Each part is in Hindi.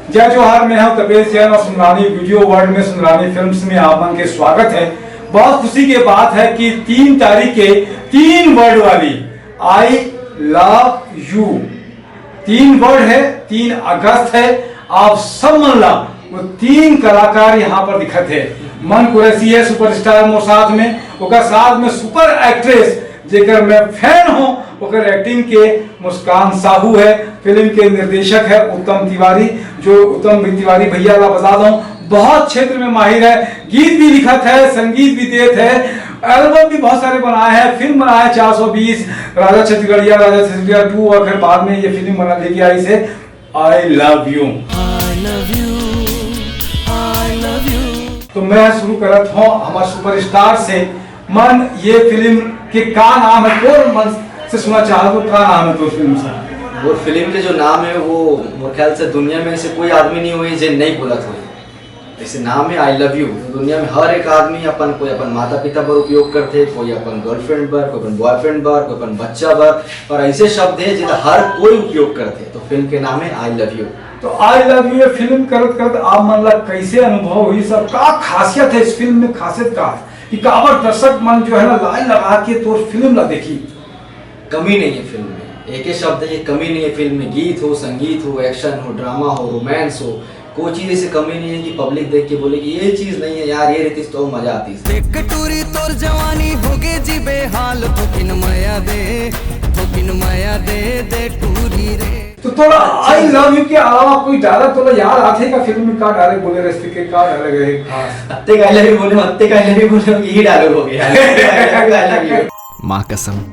जय जोहार, मैं हूं तपेश जैन और सुनरानी वीडियो वर्ल्ड में सुनरानी फिल्म्स में आप मन के स्वागत है। बहुत खुशी की बात है कि 3 तारीख के 3 वर्ड वाली आई लव यू 3 वर्ड है, 3 अगस्त है। आप सब मन ला वो 3 कलाकार यहाँ पर दिखत है। मन कुरैशी है सुपरस्टार मोर साथ में, ओकर साथ में सुपर एक्ट्रेस जेकर मैं फैन हूं, ओकर एक्टिंग के मुस्कान साहू है। फिल्म के निर्देशक है उत्तम तिवारी, जो उत्तम तिवारी भैया ला बता दूं बहुत क्षेत्र में माहिर है। गीत भी लिखत है, संगीत भी देत है, एल्बम भी बहुत सारे बनाए हैं, फिल्म बनाए 420, राजा छत्तीसगढ़िया, राजा छत्तीसगढ़िया 2 और फिर बाद में ये फिल्म बना लेके आई से आई लव यू। तो मैं शुरू करत हूँ हमारे सुपरस्टार से। मन ये फिल्म के का नाम है, कौन मन से सुना चाहो तो का नाम है तो फिल्म से? वो फिल्म के जो नाम है वो मेरे ख्याल से दुनिया में ऐसे कोई आदमी नहीं हुई जो नहीं बोलत हुई। जैसे नाम है आई लव यू, दुनिया में हर एक आदमी अपन कोई अपन माता पिता पर उपयोग करते, कोई अपन गर्लफ्रेंड पर, कोई अपन बॉयफ्रेंड पर, कोई अपन बच्चा पर, और ऐसे शब्द है जिन्हें हर कोई उपयोग करते। तो फिल्म के नाम है आई लव यू। तो आई लव यू फिल्म करत करत आप मन ला कैसे अनुभव हुई, सब का खासियत है इस फिल्म में? खासियत का है कि काबर दर्शक मन जो है ना लाइन लगा के तो फिल्म ला देखी। कमी नहीं है फिल्म में, एक ही शब्द है, कमी नहीं है फिल्म में। गीत हो, संगीत हो, एक्शन हो, ड्रामा हो, रोमांस हो, कोई चीज ऐसी कमी नहीं है कि पब्लिक देख के बोले कि ये चीज नहीं है यार, ये रहती तो मजा आती। देख टूरी तोर जवानी होगे जी बेहाल, थोकिन माया दे दे टूरी रे। तो थोड़ा आई लव यू के अलावा कोई डायलॉग थोड़ा याद आते का फिल्म में? का डायलॉग बोले रस्ते के का डायलॉग है खास? अत्ते का आई लव यू बोले, अत्ते का आई लव यू बोले, यही डायलॉग हो गया। माँ कसम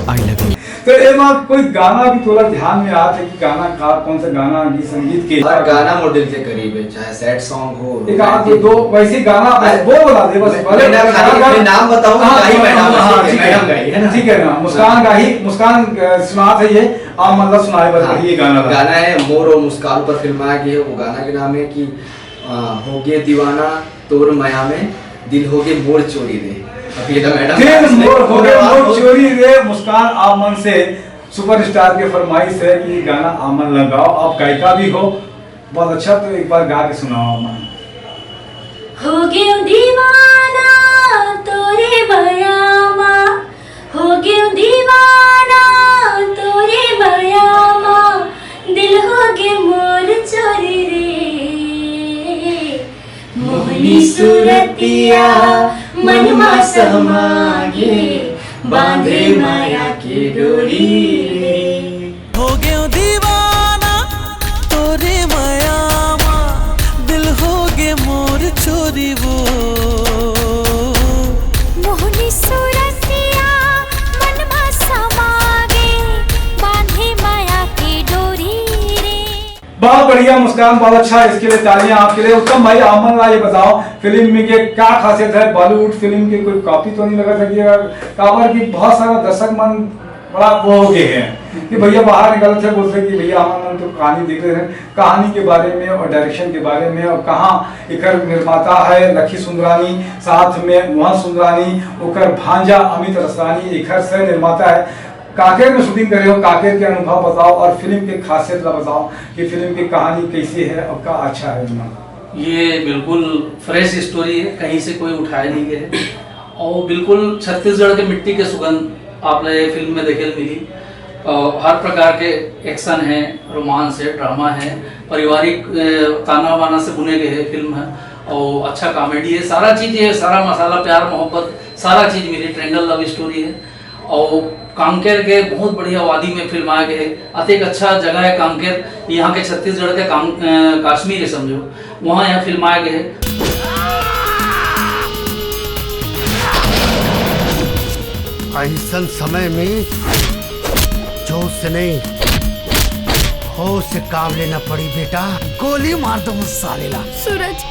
आई लव यू। तो एमा कोई गाना भी थोड़ा ध्यान में आता है कि गाना का कौन सा गाना गीत संगीत के? हर गाना मॉडल से करीब है, चाहे सैड सॉन्ग हो, एक आध दो वैसे गाना वो बता दे बस। भले नाम बताऊं गाई मैडम गाई है ना, ठीक है ना। मुस्कान गाई, मुस्कान सुनात है ये, आप मतलब सुनाए बता ये गाना। गाना है मोर और मुस्कान पर फिल्माया गया है। वो गाना के नाम है कि हो गए दीवाना तोर माया में, दिल हो गए मोर चोरी दे। मैडम हो गए मोर चोरी रे। मुस्कान आप मन से सुपरस्टार के फरमाइश है कि गाना आमन लगाओ। आप गायिका भी हो बहुत अच्छा, तो एक बार गा के सुनाओ आमन। हो गयो दीवाना तोरे बयामा, हो गयो दीवाना तोरे बयामा, दिल हो गए मोर चोरी रे। मोहनी सूरतिया मनमा समागे, बांधे माया की डोरी रे। हो गयो दीवाना तोरे मायामा, दिल हो गे मोर चोरी वो। मोहनी सूरतिया मनमा समागे, बांधे माया की डोरी रे। बहुत बढ़िया मुस्कान, बहुत अच्छा। इसके लिए तालियां आपके लिए। उत्तम भाई आमन ला ये बताओ फिल्म में के क्या खासियत है? बॉलीवुड फिल्म की कोई कॉपी तो नहीं लगा सकिएगा? काबर की बहुत सारा दर्शक मन बड़ा वो हो गए हैं कि भैया बाहर निकलते थे बोलते कि भैया हम तो कहानी देख रहे हैं, कहानी के बारे में और डायरेक्शन के बारे में, और कहाँ इकर निर्माता है लखी सुंदरानी, साथ में मोहन सुंदरानी, ओकर भांजा अमित रसानी इकर से निर्माता है। काकेर में शूटिंग करे हो, काकेर के अनुभव बताओ और फिल्म के खासियत ला बताओ कि फिल्म की कहानी कैसी है और क्या अच्छा है। ये बिल्कुल फ्रेश स्टोरी है, कहीं से कोई उठाया नहीं गया है, और बिल्कुल छत्तीसगढ़ के मिट्टी के सुगंध आपने ये फिल्म में देखे मिली। हर प्रकार के एक्शन है, रोमांस है, ड्रामा है, पारिवारिक ताना बाना से बुने गए है फिल्म है, और अच्छा कॉमेडी है, सारा चीज़ है, सारा मसाला प्यार मोहब्बत सारा चीज़ मिली। ट्रायंगल लव स्टोरी है, और कांकेर के बहुत बढ़िया वादी में फिल्म आ गए। अतिक अच्छा जगह है कांकेर, यहाँ के छत्तीसगढ़ के कश्मीर है समझो, वहाँ यहाँ फिल्म आ गए। ऐसन समय में जोश से नहीं होश से काम लेना पड़ी बेटा। गोली मार दो मुझ साले ला। सूरज,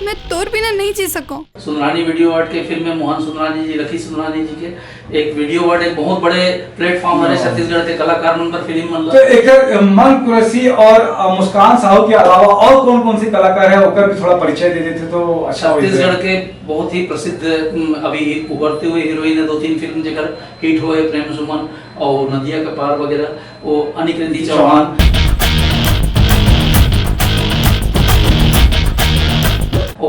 मैं तोर बिना नहीं जी सकूं। सुनरानी वीडियो वर्ल्ड के फिल्म में मोहन सुंदरानी जी, लखी सुंदरानी जी के एक वीडियो वर्ल्ड एक बहुत बड़े प्लेटफॉर्म है छत्तीसगढ़ के कलाकार मन पर फिल्म बन। तो एक मन कुरैशी और मुस्कान साहू के अलावा और कौन कौन से कलाकार है ओकर भी थोड़ा परिचय दे देते तो अच्छा होता। छत्तीसगढ़ के बहुत ही प्रसिद्ध अभी उभरते हुए हीरोइन है, 2-3 फिल्म जेकर हिट हुए, प्रेम सुमन और नदिया का पार वगैरह, वो अनिकृति चौहान।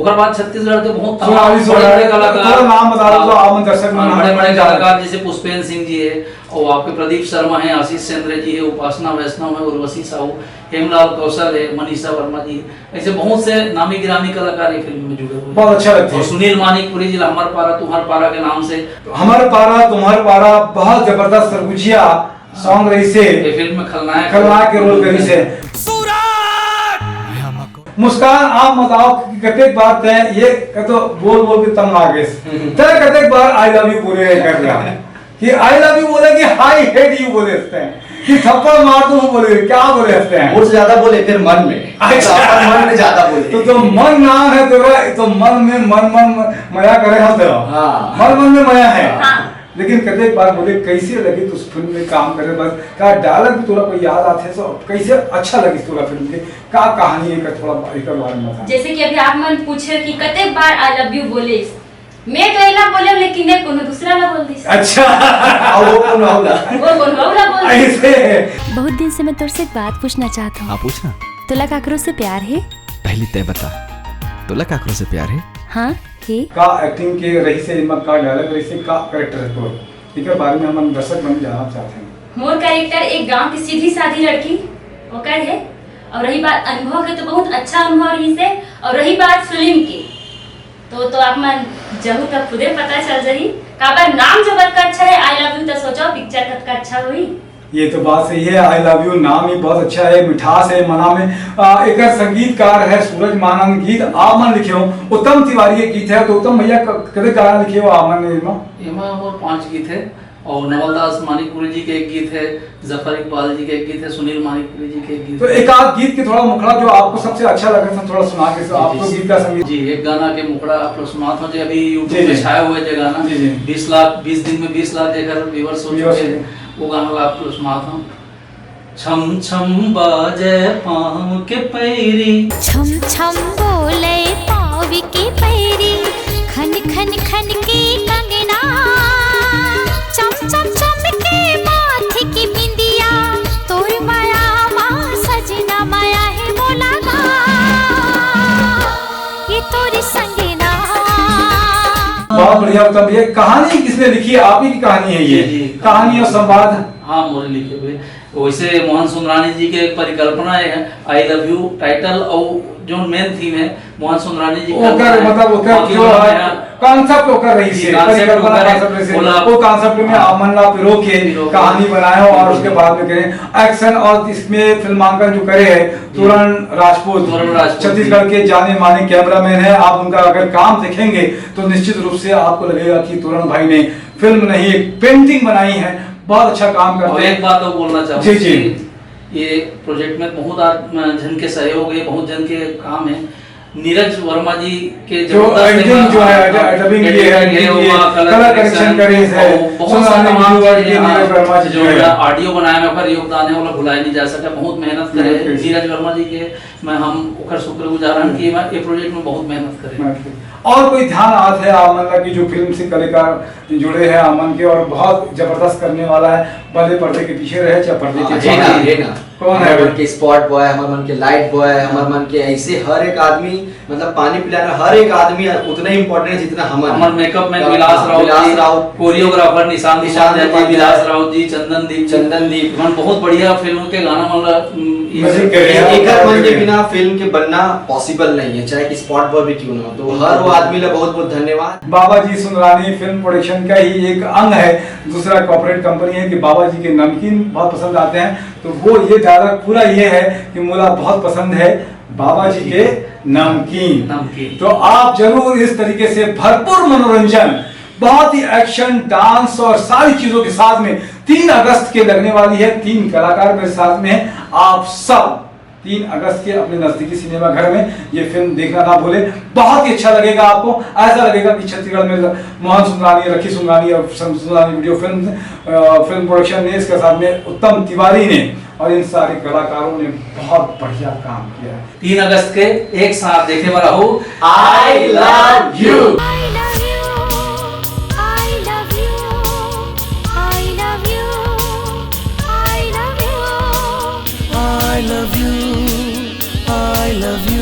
ओकर बाद छत्तीसगढ़ के बहुत सोनाली सोना बड़े कलाकार, थोड़ा नाम बता दो तो आम दर्शक में बड़े बड़े कलाकार जैसे पुष्पेंद्र सिंह जी है, और आपके प्रदीप शर्मा है, आशीष चंद्र जी है, उपासना वैष्णव है, उर्वशी साहू, हेमलाल कौशल है, मनीषा वर्मा जी, ऐसे बहुत से नामी गिरामी कलाकार ये फिल्म में जुड़े हुए हैं। बहुत अच्छा लगता और है। सुनील मानिकपुरी जी हमार पारा तुम्हार पारा के नाम से हमार पारा तुम्हार पारा बहुत जबरदस्त सरगुजिया सॉन्ग रही से ये फिल्म में खलनायक के रोल करी से। मुस्कान आप बताओ कि कतेक बार तय ये तो बोल बोल के तंग आ गए तय कतेक बार आई लव यू बोले कर रहा कि आई लव यू बोले कि हाई हेट यू बोले हंसते हैं कि थप्पड़ मार दूं बोले क्या बोले हंसते हैं। मुझ से ज्यादा बोले फिर मन में, अच्छा। अपन मन में ज्यादा बोले। तो मन नाम है तो मन में मन मया करे हम तो हाँ। मन में मया है। हाँ। लेकिन कतेक बार बोले कैसे लगी तो उस फिल्म में काम करे बस का डायलॉग भी थोड़ा कोई याद आते हैं तो कैसे अच्छा लगी थोड़ा फिल्म के का कहानी है का थोड़ा एक बारे में बता। जैसे कि अभी आप मन पूछे कि कते बार आई लव यू बोले, मैं तो एला बोले लेकिन ने कोनो दूसरा ला बोल दिस। अच्छा और वो कौन होगा? वो कौन होगा बोल दिस। ऐसे बहुत दिन से मैं तुझसे एक बात पूछना चाहता हूँ। हाँ पूछना। तुला काकरो से प्यार है? पहले तय बता, तोला काकरो से प्यार है? हाँ है। का एक्टिंग के रही से इनमें का डायलॉग रही से का कैरेक्टर है तो ठीक है बारे में हम दर्शक मन जानना चाहते हैं। मोर कैरेक्टर एक गांव की सीधी सादी लड़की ओकर है, और रही बात अनुभव के तो बहुत अच्छा अनुभव रही से, और रही बात फिल्म की तो आप मन जहू तक खुदे पता चल जाही काबर नाम जो बत का अच्छा है आई लव यू तो सोचो पिक्चर कत का अच्छा हुई। ये तो बात सही है। आई लव यू नाम ही बहुत अच्छा है, मिठास है मना में। एक संगीतकार है सूरज मानन, गीत आमन लिखे हो, उत्तम तिवारी के गीत है। तो उत्तम भैया कदे गाना लिखे हो आमन ने एमा और 5 गीत है, और नवलदास मानिकपुरी जी के एक गीत है, जफर इकबाल जी के एक गीत है, सुनील मानिकपुरी जी के एक गीत तो एक आध गीत के थोड़ा मुखड़ा जो आपको सबसे अच्छा लगे तो थोड़ा सुना के आपको गीत का संगीत। जी एक गाना के मुखड़ा आप लोग सुना था जो अभी जी, यूट्यूब पे जी। छाया हुआ है जो गाना जी, जी। 20 दिन में 20 लाख देखकर व्यूअर्स हो चुके हैं, वो गाना आप लोग सुना था। छम छम बाजे पाँव के पैरी, छम छम बोले पाँव के पैरी, खन खन खन के कंगना, चम चम चम के माथे की बिंदिया, तोर माया माँ सजना माया है बोला ना, ये तोरी संगना। बहुत बढ़िया। तब ये कहानी किसने लिखी है? आप ही की कहानी है ये? जी, जी। कहानी और संवाद हाँ मोरे लिखे हुए। वैसे मोहन सुंदरानी जी के परिकल्पना है आई लव यू टाइटल, और जो मेन थीम है मोहन सुंदरानी जी का ओकर मतलब ओकर जो कॉन्सेप्ट ओकर रही है परिकल्पना कॉन्सेप्ट से वो कॉन्सेप्ट में आमन ला पिरो के कहानी बनाए हो और उसके बाद में करें एक्शन। और इसमें फिल्मांकन जो करे है तोरण राजपूत छत्तीसगढ़ के जाने माने कैमरामैन है। आप उनका अगर काम देखेंगे तो निश्चित रूप से आपको लगेगा कि तोरण भाई ने फिल्म नहीं एक पेंटिंग बनाई है। बहुत अच्छा काम करते हैं। एक बात और बोलना चाहूँ जी जी। ये प्रोजेक्ट में बहुत जन के सहयोग है, बहुत जन के काम है। नीरज वर्मा जी के जो एडिटिंग जो है डबिंग की है कलर करेक्शन करे है बहुत सारे नीरज वर्मा जी जो है ऑडियो बनाए में ओकर योगदान है, वो भुलाया नहीं जा सकता। बहुत मेहनत करे नीरज वर्मा जी के मैं हम ओकर शुक्रगुजार हन कि ये प्रोजेक्ट में बहुत मेहनत करे। और कोई ध्यान आत है आमन की जो फिल्म से कलाकार जुड़े हैं आमन के और बहुत जबरदस्त करने वाला है, बड़े पर्दे के पीछे रहे चाहे पर्दे के पीछे कौन है? हमारे मन के स्पॉट बॉय, हमारे मन के लाइट बॉय, हमारे मन के ऐसे हर एक आदमी मतलब पानी पिलाना हर एक आदमी उतना ही इम्पोर्टेंट है जितना हमारे मेकअप मैन विलास राउत, कोरियोग्राफर निशांत जी, विलास राउत जी, चंदनदीप मन बहुत बढ़िया फिल्म के गाना मतलब एक मन के बिना फिल्म के बनना पॉसिबल नहीं है, चाहे कि स्पॉट बॉय भी क्यों ना हो। तो हर वो आदमी ला बहुत बहुत धन्यवाद। बाबा जी सुंदरानी फिल्म प्रोडक्शन का ही एक अंग है। दूसरा कॉर्पोरेट कंपनी है कि बाबा जी के नमकीन बहुत पसंद आते हैं, तो वो ये डायलॉग पूरा ये है कि मुझे बहुत पसंद है बाबा जी के नमकीन। तो आप जरूर इस तरीके से भरपूर मनोरंजन, बहुत ही एक्शन, डांस और सारी चीजों के साथ में 3 अगस्त के लगने वाली है। 3 कलाकार मेरे साथ में हैं। आप सब 3 अगस्त के अपने नजदीकी सिनेमा घर में ये फिल्म देखना ना भूले। बहुत ही अच्छा लगेगा आपको। ऐसा लगेगा कि छत्तीसगढ़ में मोहन सुंदरानी, रखी सुंदरानी और सुंदरानी वीडियो फिल्म प्रोडक्शन ने, इसके साथ में उत्तम तिवारी ने और इन सारे कलाकारों ने बहुत बढ़िया काम किया है। 3 अगस्त के एक साथ देखने वाला हो I love you. I love you, I love you.